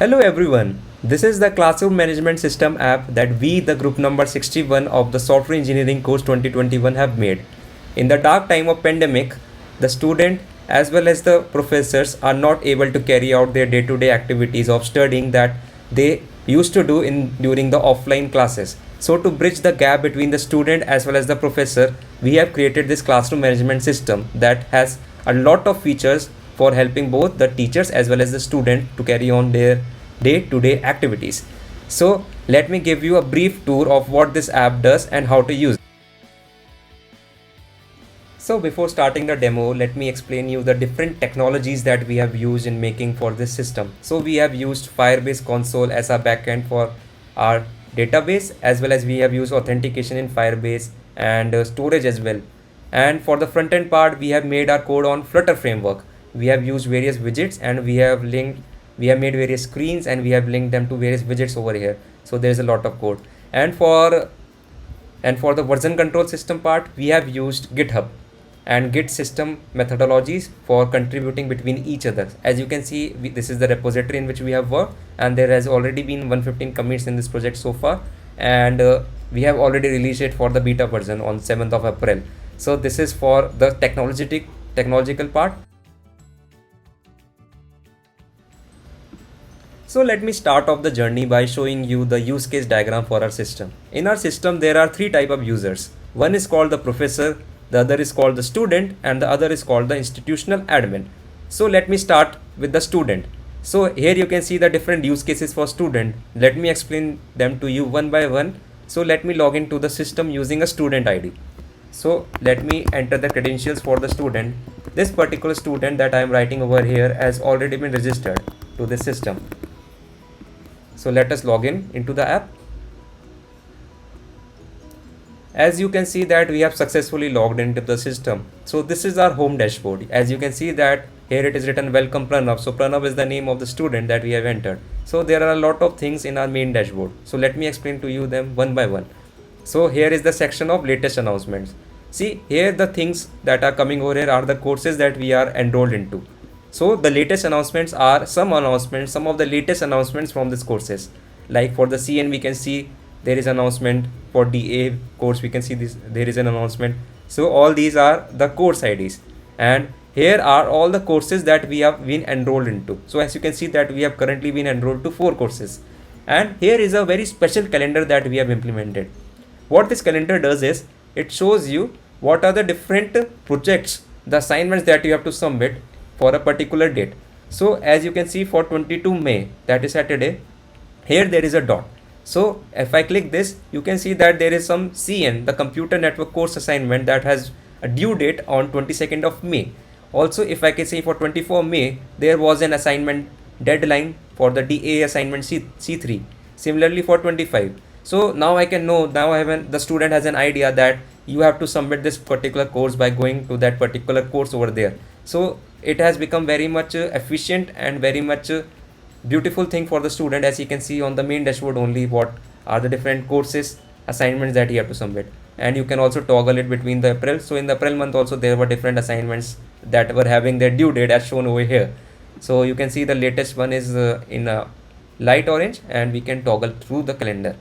Hello everyone. This is the Classroom Management System app that we, the group number 61 of the Software Engineering course 2021 have made. In the dark time of pandemic, the student as well as the professors are not able to carry out their day-to-day activities of studying that they used to do in during the offline classes. So to bridge the gap between the student as well as the professor, we have created this classroom management system that has a lot of features for helping both the teachers as well as the student to carry on their day-to-day activities. So let me give you a brief tour of what this app does and how to use it. So before starting the demo, let me explain you the different technologies that we have used in making for this system. So we have used Firebase console as a backend for our database, as well as we have used authentication in Firebase and storage as well. And for the front end part, we have made our code on Flutter framework. We have used various widgets and we have made various screens and we have linked them to various widgets over here. So there's a lot of code. And for the version control system part, we have used GitHub and Git system methodologies for contributing between each other. As you can see, this is the repository in which we have worked, and there has already been 115 commits in this project so far, and we have already released it for the beta version on 7th of April. So this is for the technological part. So let me start off the journey by showing you the use case diagram for our system. In our system, there are three types of users. One is called the professor, the other is called the student, and the other is called the institutional admin. So let me start with the student. So here you can see the different use cases for student. Let me explain them to you one by one. So let me log into the system using a student ID. So let me enter the credentials for the student. This particular student that I am writing over here has already been registered to the system. So let us log in into the app. As you can see that we have successfully logged into the system. So this is our home dashboard. As you can see that here it is written welcome Pranav. So Pranav is the name of the student that we have entered. So there are a lot of things in our main dashboard. So let me explain to you them one by one. So here is the section of latest announcements. See, here the things that are coming over here are the courses that we are enrolled into. So the latest announcements are some of the latest announcements from these courses. Like for the CN, we can see there is an announcement. For DA course, we can see this, there is an announcement. So all these are the course IDs, and here are all the courses that we have been enrolled into. So as you can see that we have currently been enrolled to 4 courses, and here is a very special calendar that we have implemented. What this calendar does is it shows you what are the different projects, the assignments that you have to submit for a particular date. So as you can see for 22 May, that is Saturday, here there is a dot. So if I click this, you can see that there is some CN, the computer network course assignment, that has a due date on 22nd of May. Also, if I can say for 24 May, there was an assignment deadline for the DA assignment C3. Similarly for 25. So now I can know, the student has an idea that you have to submit this particular course by going to that particular course over there. So it has become very much efficient and very much beautiful thing for the student. As you can see on the main dashboard only what are the different courses assignments that you have to submit, and you can also toggle it between the April. So in the April month also there were different assignments that were having their due date as shown over here. So you can see the latest one is in a light orange, and we can toggle through the calendar.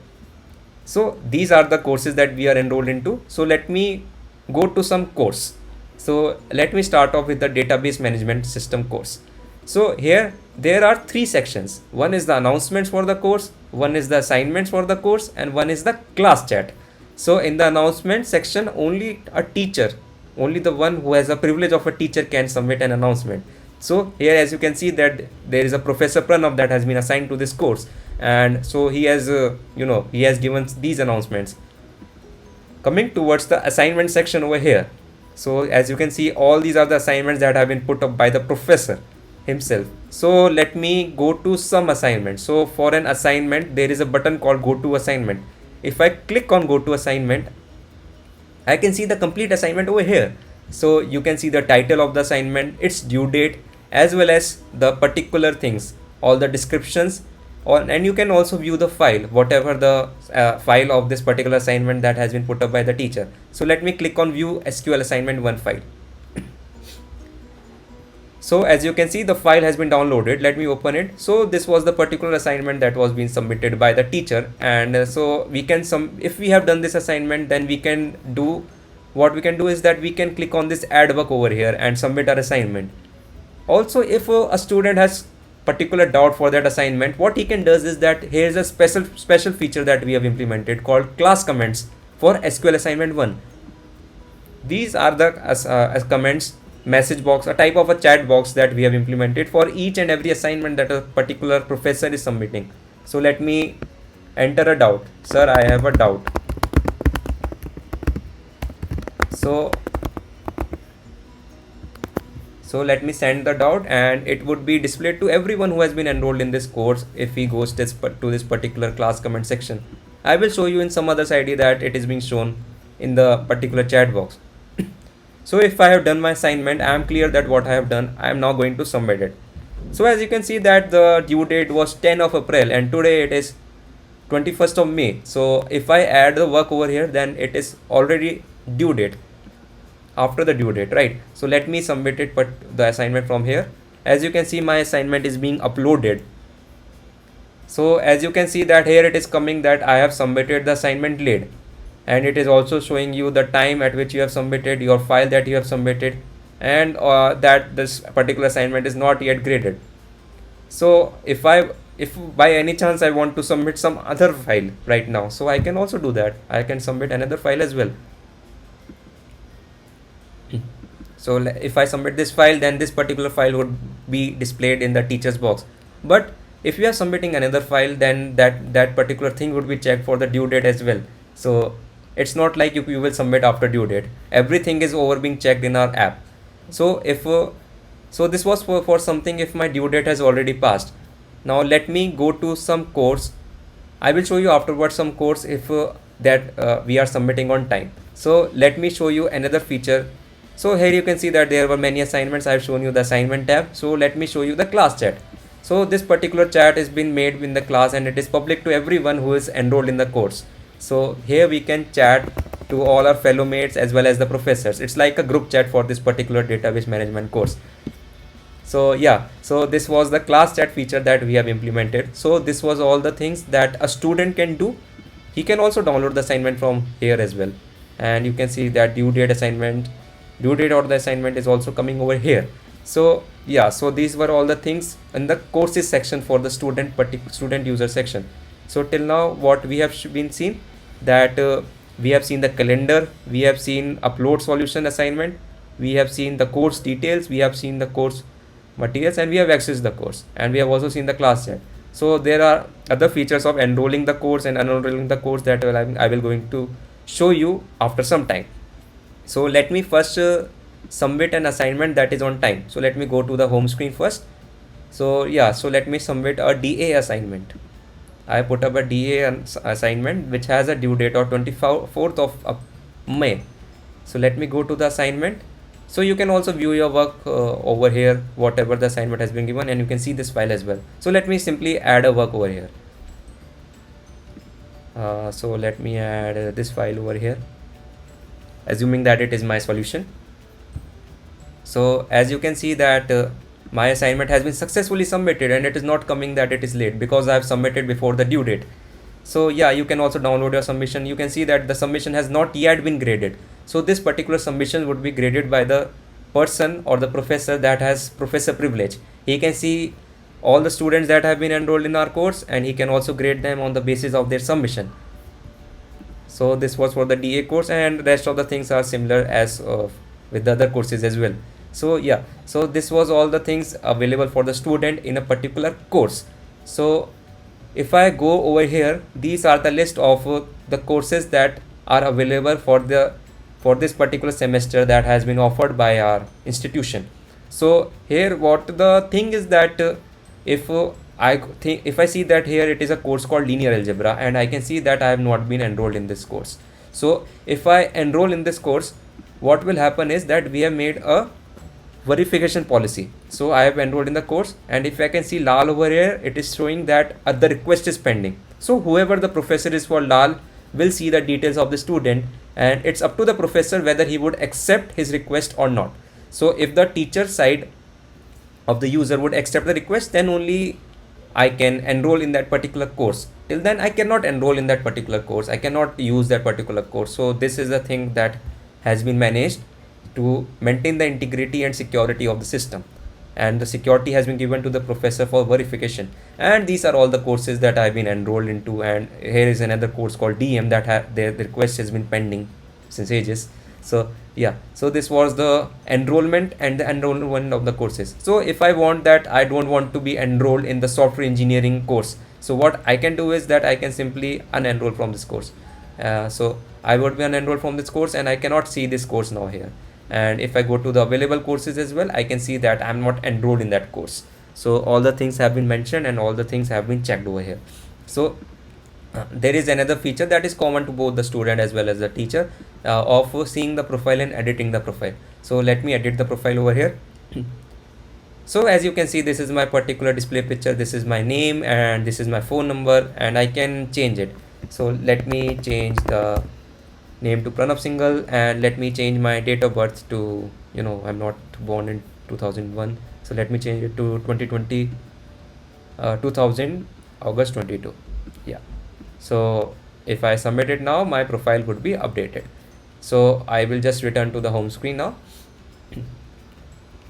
So these are the courses that we are enrolled into. So let me go to some course. So let me start off with the database management system course. So here there are 3 sections. One is the announcements for the course, one is the assignments for the course, and one is the class chat. So in the announcement section, only a teacher, only the one who has a privilege of a teacher can submit an announcement. So here as you can see that there is a Professor Pranav that has been assigned to this course, and so he has he has given these announcements. Coming towards the assignment section over here, so as you can see all these are the assignments that have been put up by the professor himself. So let me go to some assignment. So for an assignment there is a button called go to assignment. If I click on go to assignment, I can see the complete assignment over here. So you can see the title of the assignment, its due date, as well as the particular things, all the descriptions, and you can also view the file, whatever the file of this particular assignment that has been put up by the teacher. So let me click on view SQL assignment 1 file. So as you can see, the file has been downloaded. Let me open it. So this was the particular assignment that was being submitted by the teacher, and so we can if we have done this assignment, then we can do what we can do is that we can click on this add work over here and submit our assignment. Also, if a student has particular doubt for that assignment, what he can do is that here is a special feature that we have implemented called class comments for SQL assignment 1. These are the as comments message box, a type of a chat box that we have implemented for each and every assignment that a particular professor is submitting. So let me enter a doubt. Sir, I have a doubt. So let me send the doubt, and it would be displayed to everyone who has been enrolled in this course if he goes to this particular class comment section. I will show you in some other ID that it is being shown in the particular chat box. So if I have done my assignment, I am clear that what I have done, I am now going to submit it. So as you can see that the due date was 10 of April and today it is 21st of May. So if I add the work over here, then it is already due date, after the due date, right? So let me submit it, but the assignment from here. As you can see, my assignment is being uploaded. So as you can see that here it is coming that I have submitted the assignment late, and it is also showing you the time at which you have submitted your file that you have submitted, and that this particular assignment is not yet graded. So if by any chance I want to submit some other file right now, so I can also do that. I can submit another file as well. So if I submit this file, then this particular file would be displayed in the teacher's box. But if you are submitting another file, then that particular thing would be checked for the due date as well. So it's not like you will submit after due date. Everything is over being checked in our app. So if so this was for something if my due date has already passed. Now let me go to some course. I will show you afterwards some course if we are submitting on time. So let me show you another feature. So here you can see that there were many assignments. I have shown you the assignment tab. So let me show you the class chat. So this particular chat has been made in the class and it is public to everyone who is enrolled in the course. So here we can chat to all our fellow mates as well as the professors. It's like a group chat for this particular database management course. So yeah, so this was the class chat feature that we have implemented. So this was all the things that a student can do. He can also download the assignment from here as well. And you can see that due date or the assignment is also coming over here. So yeah, so these were all the things in the courses section for the student user section. So till now what we have been seen that we have seen the calendar, we have seen upload solution assignment, we have seen the course details, we have seen the course materials, and we have accessed the course, and we have also seen the class chat. So there are other features of enrolling the course and unenrolling the course that I will going to show you after some time. So let me first submit an assignment that is on time. So let me go to the home screen first. So yeah, so let me submit a DA assignment. I put up a DA assignment which has a due date of 24th of May. So let me go to the assignment. So you can also view your work over here, whatever the assignment has been given, and you can see this file as well. So let me simply add a work over here. So let me add this file over here, assuming that it is my solution. So as you can see that my assignment has been successfully submitted, and it is not coming that it is late because I have submitted before the due date. So yeah, you can also download your submission. You can see that the submission has not yet been graded. So this particular submission would be graded by the person or the professor that has professor privilege. He can see all the students that have been enrolled in our course, and he can also grade them on the basis of their submission. So this was for the DA course, and rest of the things are similar as with the other courses as well. So yeah, so this was all the things available for the student in a particular course. So if I go over here, these are the list of the courses that are available for this particular semester that has been offered by our institution. So here what the thing is that if I see that here it is a course called linear algebra, and I can see that I have not been enrolled in this course. So if I enroll in this course, what will happen is that we have made a verification policy. So I have enrolled in the course, and if I can see Lal over here, it is showing that the request is pending. So whoever the professor is for Lal will see the details of the student, and it's up to the professor whether he would accept his request or not. So if the teacher side of the user would accept the request, then only I can enroll in that particular course. Till then I cannot enroll in that particular course, I cannot use that particular course. So this is the thing that has been managed to maintain the integrity and security of the system, and the security has been given to the professor for verification. And these are all the courses that I've been enrolled into. And here is another course called DM that the request has been pending since ages. So yeah, so this was the enrollment and the enrollment of the courses. So if I want that I don't want to be enrolled in the software engineering course, so what I can do is that I can simply unenroll from this course. So I would be unenrolled from this course and I cannot see this course now here. And if I go to the available courses as well, I can see that I'm not enrolled in that course. So all the things have been mentioned and all the things have been checked over here. So there is another feature that is common to both the student as well as the teacher, of seeing the profile and editing the profile. So let me edit the profile over here. So as you can see, this is my particular display picture, this is my name and this is my phone number, and I can change it. So let me change the name to Pranav Singhal, and let me change my date of birth to, I'm not born in 2001, so let me change it to 2020, 2000 August 22. Yeah, so if I submit it now, my profile would be updated. So I will just return to the home screen now.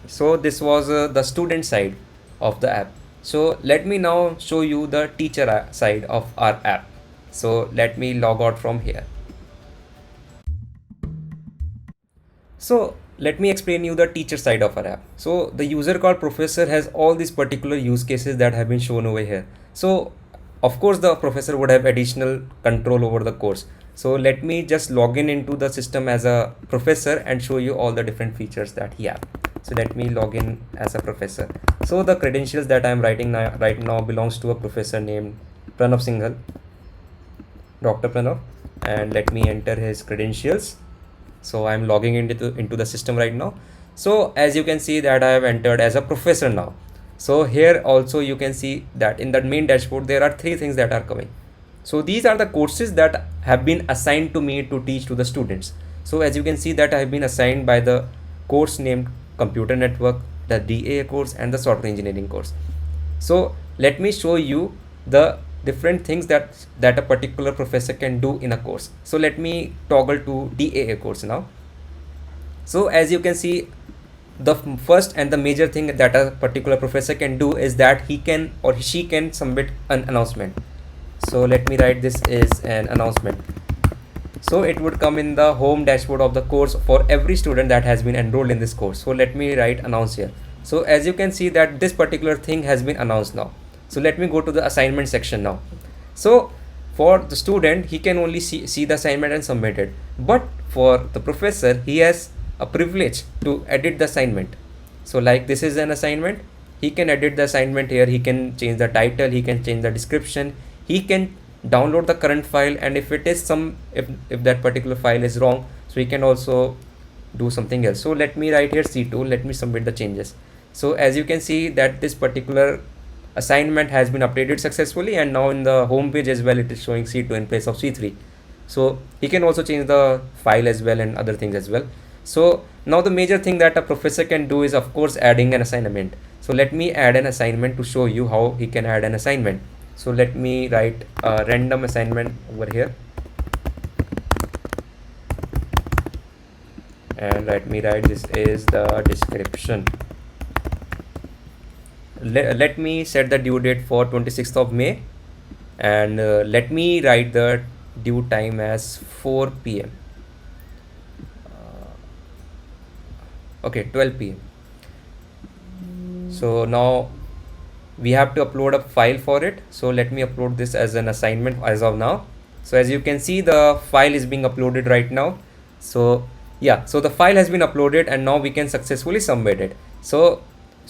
So this was the student side of the app. So let me now show you the teacher side of our app. So let me log out from here. So let me explain you the teacher side of our app. So the user called professor has all these particular use cases that have been shown over here. So of course the professor would have additional control over the course. So let me just log in into the system as a professor and show you all the different features that he has. So let me log in as a professor. So the credentials that I'm writing right now belongs to a professor named Pranav Singhal, Dr. Pranav, and let me enter his credentials. So I'm logging into the system right now. So as you can see that I have entered as a professor now. So here also you can see that in the main dashboard there are 3 things that are coming. So these are the courses that have been assigned to me to teach to the students. So as you can see that I have been assigned by the course named Computer Network, the DA course and the Software Engineering course. So let me show you the different things that a particular professor can do in a course. So let me toggle to DAA course now. So as you can see, the first and the major thing that a particular professor can do is that he can or she can submit an announcement. So let me write this is an announcement. So it would come in the home dashboard of the course for every student that has been enrolled in this course. So let me write announce here. So as you can see that this particular thing has been announced now. So let me go to the assignment section now. So for the student, he can only see the assignment and submit it. But for the professor, he has a privilege to edit the assignment. So like this is an assignment, he can edit the assignment here. He can change the title, he can change the description, he can download the current file, and if it is if that particular file is wrong, so he can also do something else. So let me write here C2, let me submit the changes. So as you can see that this particular assignment has been updated successfully, and now in the home page as well it is showing C2 in place of C3. So he can also change the file as well and other things as well. So now the major thing that a professor can do is of course adding an assignment. So let me add an assignment to show you how he can add an assignment. So let me write a random assignment over here, and let me write this is the description. Let me set the due date for 26th of May, and let me write the due time as 4 p.m. Okay, 12 p.m. So now we have to upload a file for it. So let me upload this as an assignment as of now. So as you can see, the file is being uploaded right now. So yeah, so the file has been uploaded and now we can successfully submit it. So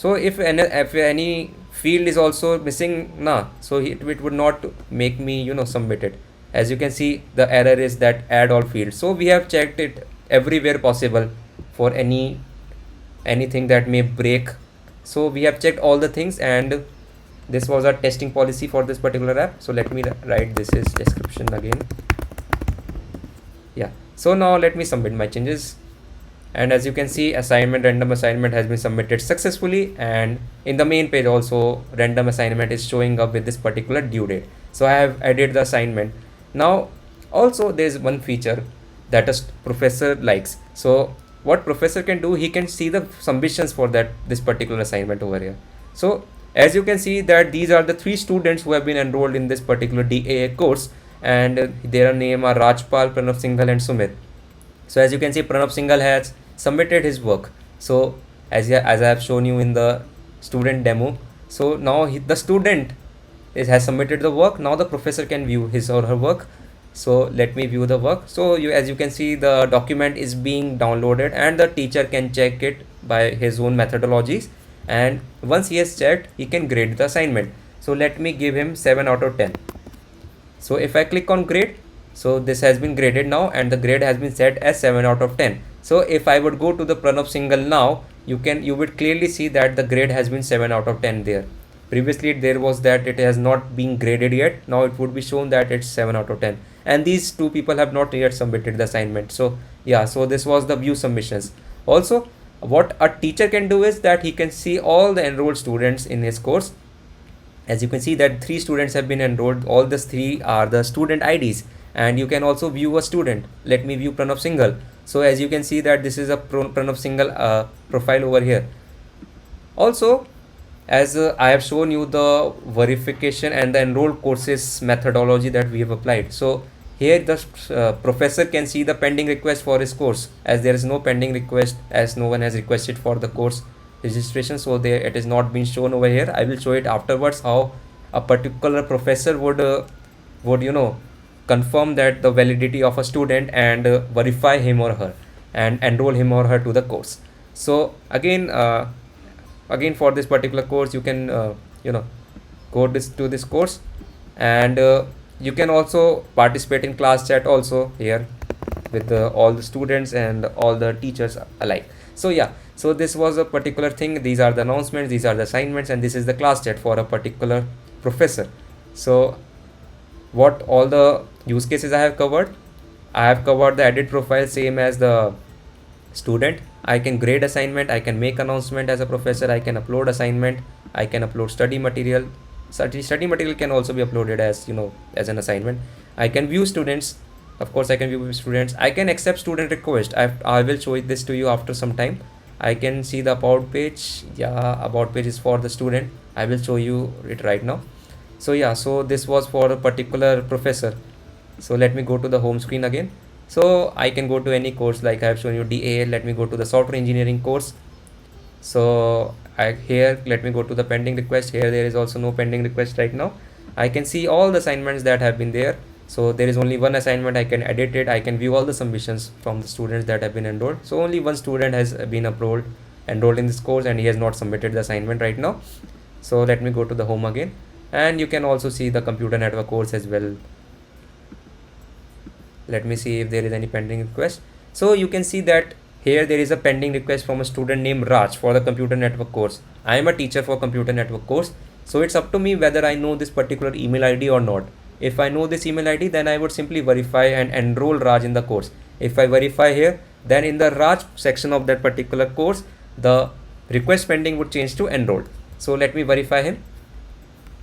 if any field is also missing, so it would not make me submit it. As you can see, the error is that add all fields. So we have checked it everywhere possible for anything that may break. So we have checked all the things, and this was our testing policy for this particular app. So let me write this is description again. Yeah, so now let me submit my changes. And as you can see, random assignment has been submitted successfully, and in the main page also random assignment is showing up with this particular due date. So I have added the assignment. Now also there's one feature that a professor likes. So what professor can do, he can see the submissions for this particular assignment over here. So as you can see that these are the 3 students who have been enrolled in this particular DAA course, and their name are Rajpal, Pranav Singhal and Sumit. So as you can see, Pranav Singhal has submitted his work. So as I have shown you in the student demo, so now the student has submitted the work. Now the professor can view his or her work. So let me view the work. So as you can see, the document is being downloaded and the teacher can check it by his own methodologies, and once he has checked, he can grade the assignment. So let me give him 7 out of 10. So if I click on grade, so this has been graded now and the grade has been set as 7 out of 10. So if I would go to the Pranav Singhal now, you would clearly see that the grade has been 7 out of 10 there. Previously there was that it has not been graded yet. Now it would be shown that it's 7 out of 10. And these 2 people have not yet submitted the assignment. So yeah, so this was the view submissions. Also, what a teacher can do is that he can see all the enrolled students in his course. As you can see that 3 students have been enrolled. All these 3 are the student IDs, and you can also view a student. Let me view Pranav Singhal. So as you can see that this is a Pranav Singhal profile over here. Also, as I have shown you the verification and the enrolled courses methodology that we have applied. So here the professor can see the pending request for his course, as there is no pending request, as no one has requested for the course registration. So there it is not been shown over here. I will show it afterwards how a particular professor would confirm that the validity of a student and verify him or her and enroll him or her to the course. So again for this particular course, you can go to this course, and you can also participate in class chat also here with all the students and all the teachers alike. So yeah, so this was a particular thing. These are the announcements, these are the assignments, and this is the class chat for a particular professor. So what all the use cases I have covered the edit profile, same as the student. I can grade assignment, I can make announcement as a professor, I can upload assignment, I can upload study material. Study material can also be uploaded as as an assignment. I can view students. Of course I can view students. I can accept student request. I will show this to you after some time. I can see the about page. Yeah, about page is for the student. I will show you it right now. So yeah, so this was for a particular professor. So let me go to the home screen again. So I can go to any course, like I have shown you DAA. Let me go to the software engineering course. So here let me go to the pending request. Here there is also no pending request right now. I can see all the assignments that have been there. So there is only one assignment. I can edit it. I can view all the submissions from the students that have been enrolled. So only one student has been enrolled in this course, and he has not submitted the assignment right now. So let me go to the home again, and you can also see the computer network course as well. Let me see if there is any pending request. So you can see that here there is a pending request from a student named Raj for the computer network course. I am a teacher for computer network course, so it's up to me whether I know this particular email ID or not. If I know this email ID, then I would simply verify and enroll Raj in the course. If I verify here, then in the Raj section of that particular course, the request pending would change to enrolled. So let me verify him.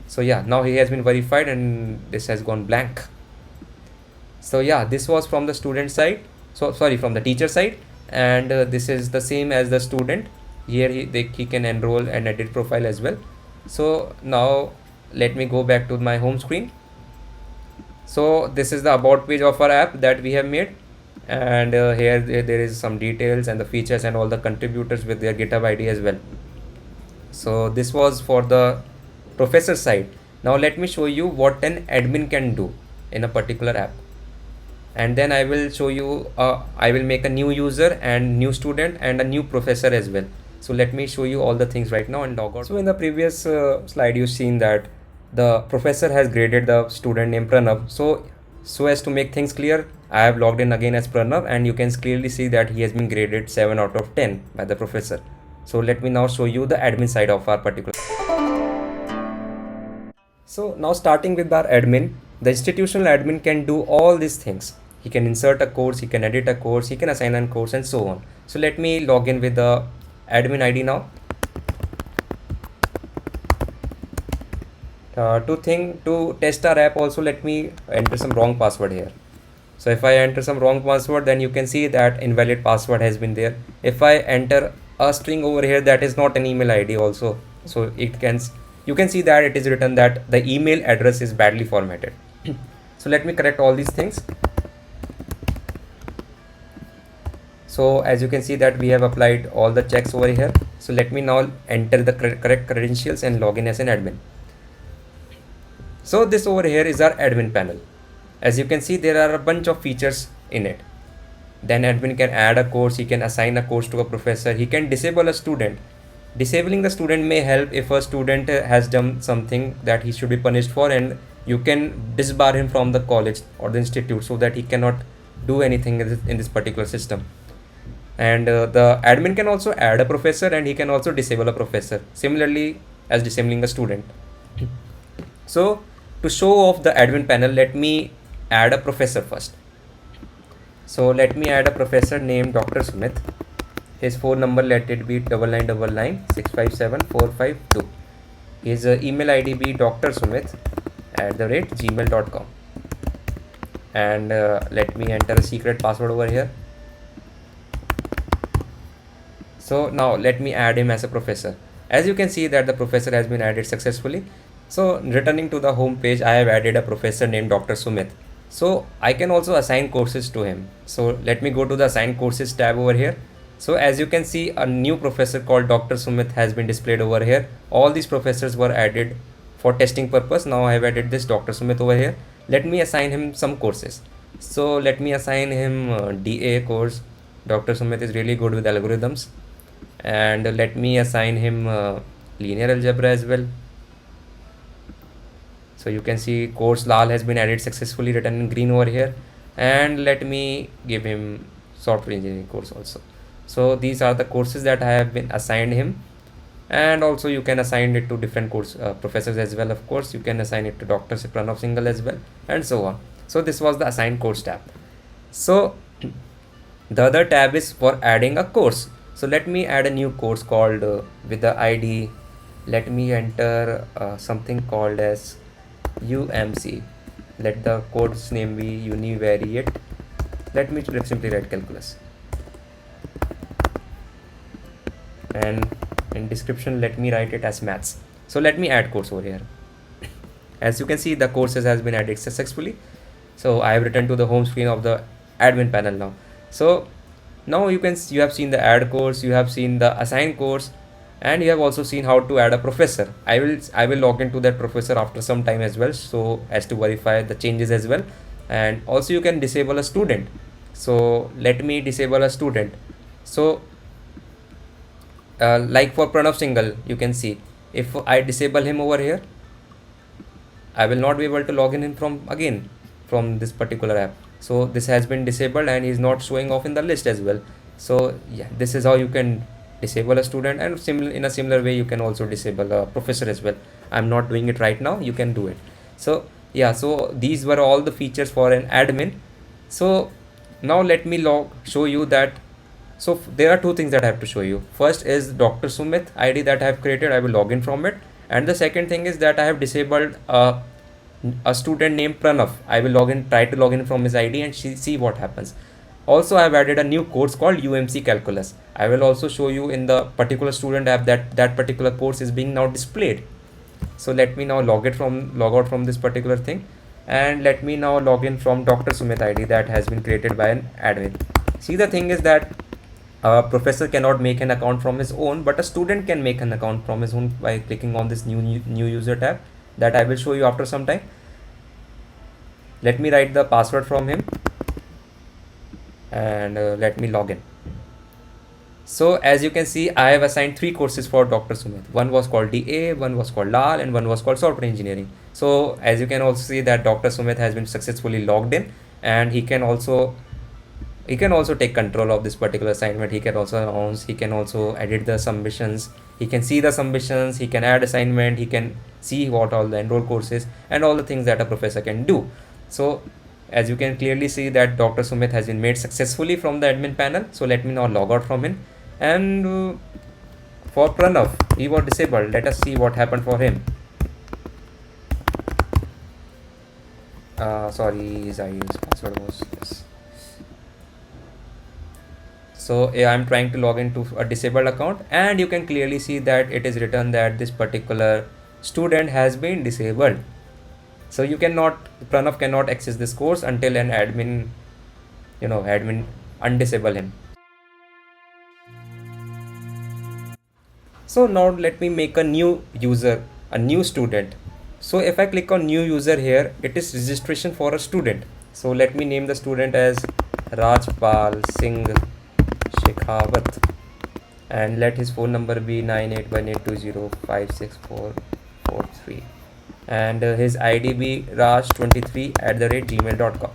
So yeah, now he has been verified and this has gone blank. So yeah, this was from the student side. So sorry, from the teacher side, and this is the same as the student. Here he can enroll and edit profile as well. So now let me go back to my home screen. So this is the about page of our app that we have made, and here there is some details and the features and all the contributors with their GitHub ID as well. So this was for the professor side. Now let me show you what an admin can do in a particular app, and then I will show you I will make a new user and new student and a new professor as well. So let me show you all the things right now and log out. So in the previous slide you've seen that the professor has graded the student named Pranav. So as to make things clear, I have logged in again as Pranav, and you can clearly see that he has been graded 7 out of 10 by the professor. So let me now show you the admin side of our particular. So now starting with our admin, the institutional admin can do all these things. He can insert a course, he can edit a course, he can assign a course, and so on. So let me log in with the admin ID now. To test our app also, let me enter some wrong password here. So if I enter some wrong password, then you can see that invalid password has been there. If I enter a string over here, that is not an email ID also. So you can see that it is written that the email address is badly formatted. So let me correct all these things. So as you can see that we have applied all the checks over here. So let me now enter the correct credentials and log in as an admin. So this over here is our admin panel. As you can see, there are a bunch of features in it. Then admin can add a course, he can assign a course to a professor, he can disable a student. Disabling the student may help if a student has done something that he should be punished for, and you can disbar him from the college or the institute so that he cannot do anything in this particular system. And the admin can also add a professor, and he can also disable a professor, similarly as disabling a student. So to show off the admin panel, let me add a professor first. So let me add a professor named Dr. Sumit. His phone number, let it be 9999657452. His email ID be drsumit@gmail.com. And let me enter a secret password over here. So now let me add him as a professor. As you can see that the professor has been added successfully. So returning to the home page, I have added a professor named Dr. Sumit. So I can also assign courses to him. So let me go to the assign courses tab over here. So as you can see, a new professor called Dr. Sumit has been displayed over here. All these professors were added for testing purpose. Now I have added this Dr. Sumit over here. Let me assign him some courses. So let me assign him DA course. Dr. Sumit is really good with algorithms. And let me assign him linear algebra as well. So you can see course Lal has been added successfully, written in green over here. And let me give him software engineering course also. So these are the courses that I have been assigned him. And also you can assign it to different course professors as well. Of course, you can assign it to Dr. Pranav Singhal as well, and so on. So this was the assign course tab. So the other tab is for adding a course. So let me add a new course called with the ID. Let me enter something called as UMC. Let the course name be univariate. Let me simply write calculus. And in description, let me write it as maths. So let me add course over here. As you can see, the courses has been added successfully. So I have returned to the home screen of the admin panel now. So now you have seen the add course, you have seen the assign course, and you have also seen how to add a professor. I will log into that professor after some time as well, so as to verify the changes as well. And also you can disable a student. So let me disable a student. So like for Pranav Singhal, you can see if I disable him over here, I will not be able to log in from this particular app. So this has been disabled and he is not showing off in the list as well. So yeah, this is how you can disable a student, and in a similar way you can also disable a professor as well. I'm not doing it right now, you can do it. So yeah, so these were all the features for an admin. So now let me show you that. So there are two things that I have to show you. First is Dr. Sumit ID that I have created. I will log in from it. And the second thing is that I have disabled a student named Pranav. I will try to log in from his ID and see what happens. Also, I have added a new course called UMC Calculus. I will also show you in the particular student app that particular course is being now displayed. So let me now log out from this particular thing, and let me now log in from Dr. Sumit ID that has been created by an admin. See, the thing is that a professor cannot make an account from his own, but a student can make an account from his own by clicking on this new user tab that I will show you after some time. Let me write the password from him, and let me log in. So as you can see, I have assigned 3 courses for Dr. Sumit. One was called DA, one was called Lal, and one was called software engineering. So as you can also see that Dr. Sumit has been successfully logged in, and he can also take control of this particular assignment. He can also announce, he can also edit the submissions, he can see the submissions, he can add assignment, he can see what all the enrolled courses and all the things that a professor can do. So as you can clearly see that Dr. Sumit has been made successfully from the admin panel. So let me now log out from him. And for Pranav, he was disabled. Let us see what happened for him. Sorry, his ID's password was yes. So I'm trying to log into a disabled account, and you can clearly see that it is written that this particular student has been disabled. So Pranav cannot access this course until an admin undisable him. So now let me make a new user, a new student. So if I click on new user here, it is registration for a student. So let me name the student as Rajpal Singh Shekhawat, and let his phone number be 981820564443, and his ID be raj23@gmail.com,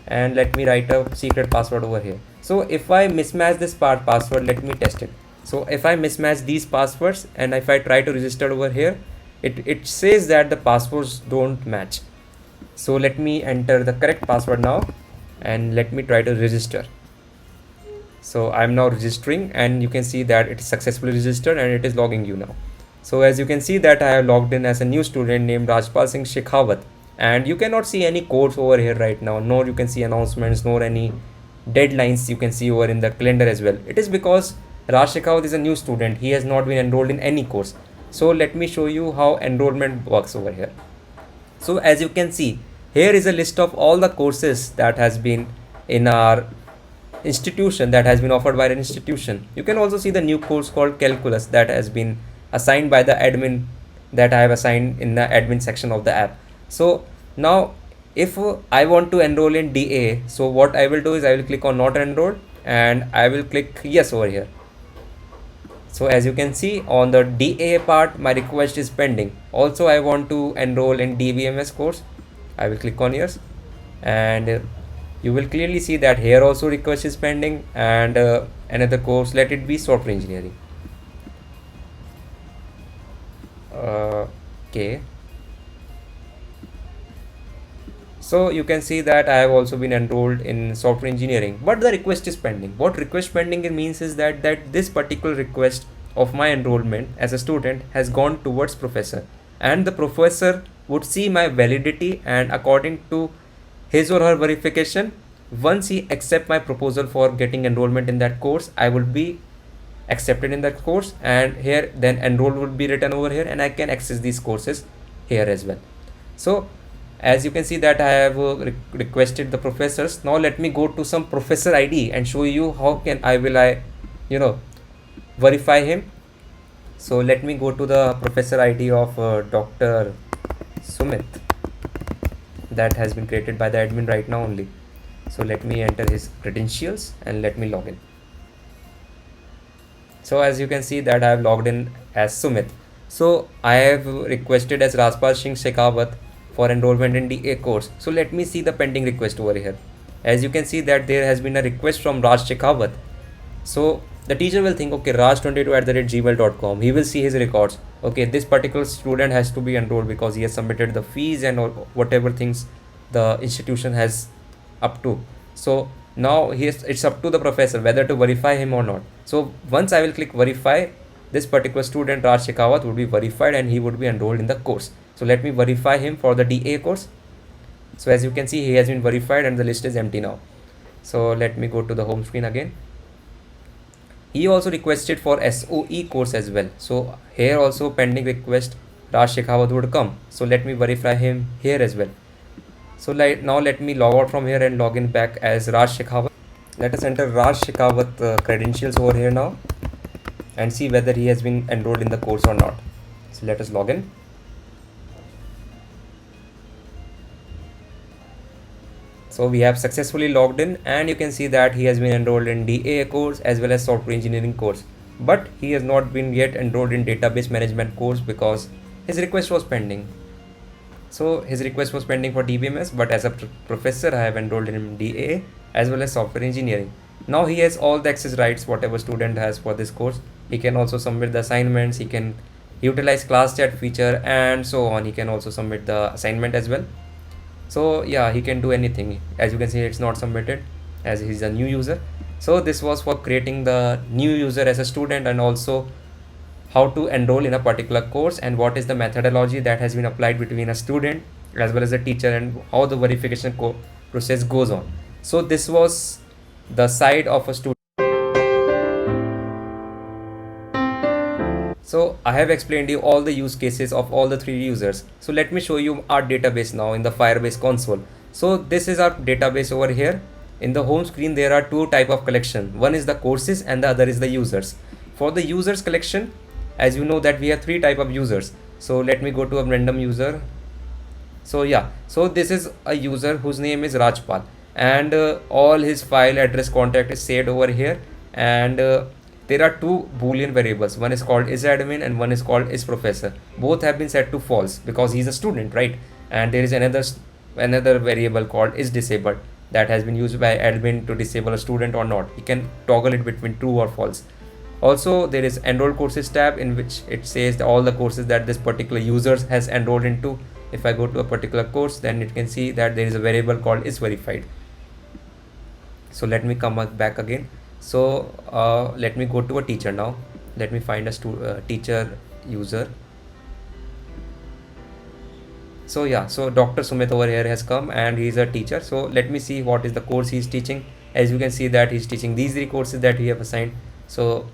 and let me write a secret password over here. So if I mismatch this password, let me test it. So if I mismatch these passwords and if I try to register over here, it says that the passwords don't match. So let me enter the correct password now, and let me try to register. So I'm now registering, and you can see that it is successfully registered and it is logging you now. So as you can see that I have logged in as a new student named Rajpal Singh Shekhawat, and you cannot see any codes over here right now, nor you can see announcements, nor any deadlines you can see over in the calendar as well. It is because Raj Shekhawat is a new student. He has not been enrolled in any course. So let me show you how enrollment works over here. So as you can see, here is a list of all the courses that has been in our institution, that has been offered by an institution. You can also see the new course called calculus that has been assigned by the admin, that I have assigned in the admin section of the app. So now if I want to enroll in DA, so what I will do is I will click on not enrolled and I will click yes over here. So as you can see on the DA part, my request is pending. Also I want to enroll in DBMS course. I will click on yes, and you will clearly see that here also request is pending, and another course, let it be software engineering. Okay. So you can see that I have also been enrolled in software engineering, but the request is pending. What request pending means is that this particular request of my enrollment as a student has gone towards professor, and the professor would see my validity, and according to his or her verification, once he accept my proposal for getting enrollment in that course, I will be accepted in that course, and here then enroll would be written over here, and I can access these courses here as well. So as you can see that I have requested the professors. Now let me go to some professor ID and show you how can I verify him. So let me go to the professor ID of Dr. Sumit that has been created by the admin right now only. So let me enter his credentials and let me log in. So as you can see that I have logged in as Sumit. So I have requested as Rajpal Singh Shekhawat for enrollment in DA course. So let me see the pending request over here. As you can see that there has been a request from Raj Shekhawat. So the teacher will think, okay, raj22@gmail.com. He will see his records. Okay, this particular student has to be enrolled because he has submitted the fees and whatever things the institution has up to. So now it's up to the professor whether to verify him or not. So once I will click verify, this particular student Raj Shekhawat would be verified and he would be enrolled in the course. So let me verify him for the DA course. So as you can see, he has been verified and the list is empty now. So let me go to the home screen again. He also requested for SOE course as well. So here also pending request Raj Shekhawat would come. So let me verify him here as well. So now let me log out from here and log in back as Raj Shekhawat. Let us enter Raj Shekhawat credentials over here now and see whether he has been enrolled in the course or not. So let us log in. So we have successfully logged in, and you can see that he has been enrolled in DA course as well as software engineering course, but he has not been yet enrolled in database management course because his request was pending. So his request was pending for DBMS, but as a professor I have enrolled in DA as well as software engineering. Now he has all the access rights whatever student has for this course. He can also submit the assignments, he can utilize class chat feature and so on. He can also submit the assignment as well. So yeah, he can do anything. As you can see, it's not submitted as he's a new user. So this was for creating the new user as a student, and also how to enroll in a particular course, and what is the methodology that has been applied between a student as well as a teacher, and how the verification process goes on. So this was the side of a student. So I have explained you all the use cases of all the three users. So let me show you our database now in the Firebase console. So this is our database over here. In the home screen, there are two type of collection. One is the courses and the other is the users. For the users collection, as you know that we have three type of users. So let me go to a random user. So yeah, so this is a user whose name is Rajpal, and all his file address contact is saved over here. And there are two boolean variables, one is called isAdmin and one is called isProfessor. Both have been set to false because he's a student, right? And there is another variable called isDisabled that has been used by admin to disable a student or not. He can toggle it between true or false. Also, there is enroll courses tab, in which it says all the courses that this particular user has enrolled into. If I go to a particular course, then it can see that there is a variable called isVerified. So let me come back again. So let me go to a teacher now. Let me find a teacher user. So yeah, so Dr. Sumit over here has come and he is a teacher. So let me see what is the course he is teaching. As you can see that he is teaching these three courses that we have assigned. So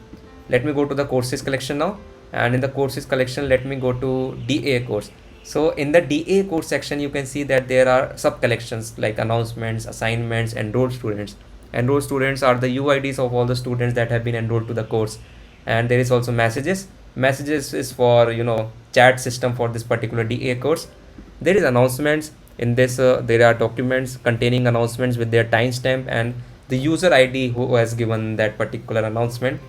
let me go to the courses collection now, and in the courses collection, let me go to DA course. So in the DA course section, you can see that there are sub collections like announcements, assignments, enrolled students. Enrolled students are the UIDs of all the students that have been enrolled to the course. And there is also messages. Messages is for, chat system for this particular DA course. There is announcements. In this, there are documents containing announcements with their timestamp and the user ID who has given that particular announcement.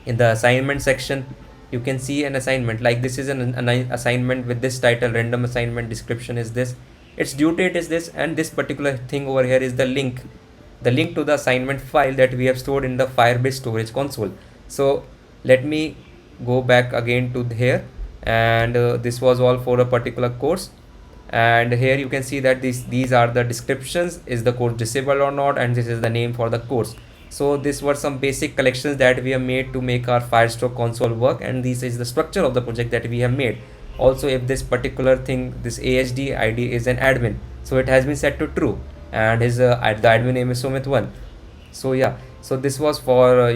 In the assignment section, you can see an assignment like this is an assignment with this title, random assignment, description is this, its due date is this, and this particular thing over here is the link to the assignment file that we have stored in the Firebase storage console. So let me go back again to here, and this was all for a particular course. And here you can see that these are the descriptions, is the course disabled or not, and this is the name for the course. So these were some basic collections that we have made to make our Firestore console work, and this is the structure of the project that we have made. Also, if this particular thing, this AHD ID is an admin, so it has been set to true, and his the admin name is Sumit1. So yeah, so this was for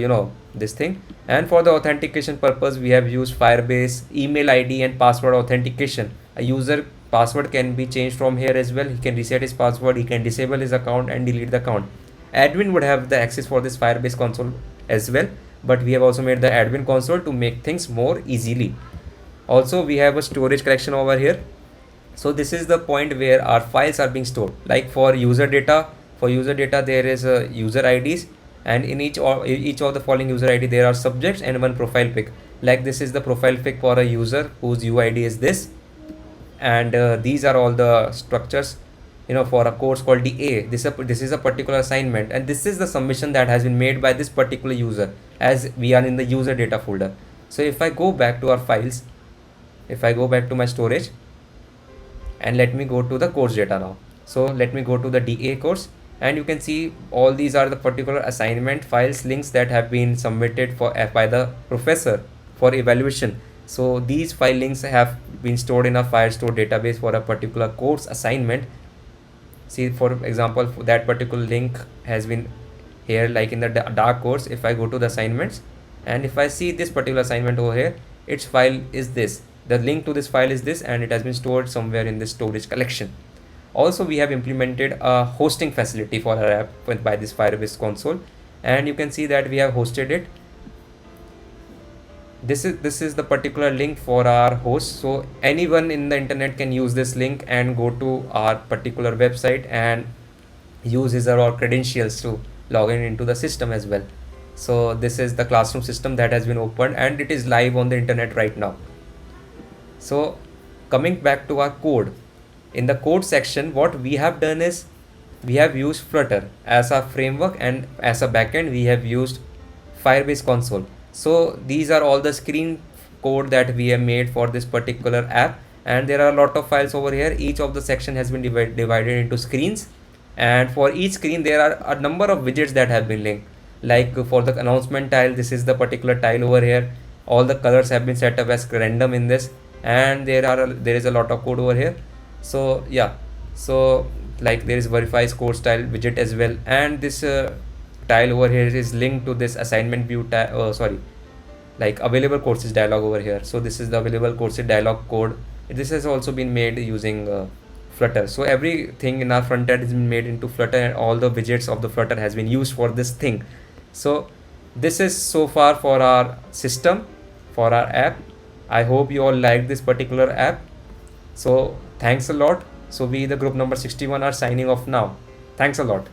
this thing. And for the authentication purpose, we have used Firebase email ID and password authentication. A user password can be changed from here as well. He can reset his password, he can disable his account and delete the account. Admin would have the access for this Firebase console as well, but we have also made the admin console to make things more easily. Also, we have a storage collection over here. So this is the point where our files are being stored. Like for user data, there is a user IDs, and in each of the following user ID there are subjects and one profile pic. Like this is the profile pic for a user whose UID is this, and these are all the structures for a course called DA. This is a particular assignment, and this is the submission that has been made by this particular user, as we are in the user data folder. So if I go back to our files, if I go back to my storage, and let me go to the course data now. So let me go to the DA course, and you can see all these are the particular assignment files links that have been submitted by the professor for evaluation. So these file links have been stored in a Firestore database for a particular course assignment. See, for example, that particular link has been here, like in the dark course. If I go to the assignments, and if I see this particular assignment over here, its file is this, the link to this file is this, and it has been stored somewhere in this storage collection. Also, we have implemented a hosting facility for our app by this Firebase console, and you can see that we have hosted it. This is the particular link for our host, so anyone in the internet can use this link and go to our particular website and use his or her credentials to log in into the system as well. So this is the classroom system that has been opened, and it is live on the internet right now. So coming back to our code, in the code section, what we have done is we have used Flutter as a framework, and as a backend we have used Firebase console. So these are all the screen code that we have made for this particular app, and there are a lot of files over here. Each of the section has been divided into screens, and for each screen there are a number of widgets that have been linked. Like for the announcement tile, this is the particular tile over here. All the colors have been set up as random in this, and there is a lot of code over here. So yeah, so like there is verify score style widget as well, and this tile over here is linked to this assignment view sorry, like available courses dialog over here. So this is the available courses dialog code. This has also been made using Flutter. So everything in our front end has been made into Flutter, and all the widgets of the Flutter has been used for this thing. So this is so far for our system, for our app. I hope you all like this particular app. So thanks a lot. So we, the group number 61, are signing off now. Thanks a lot.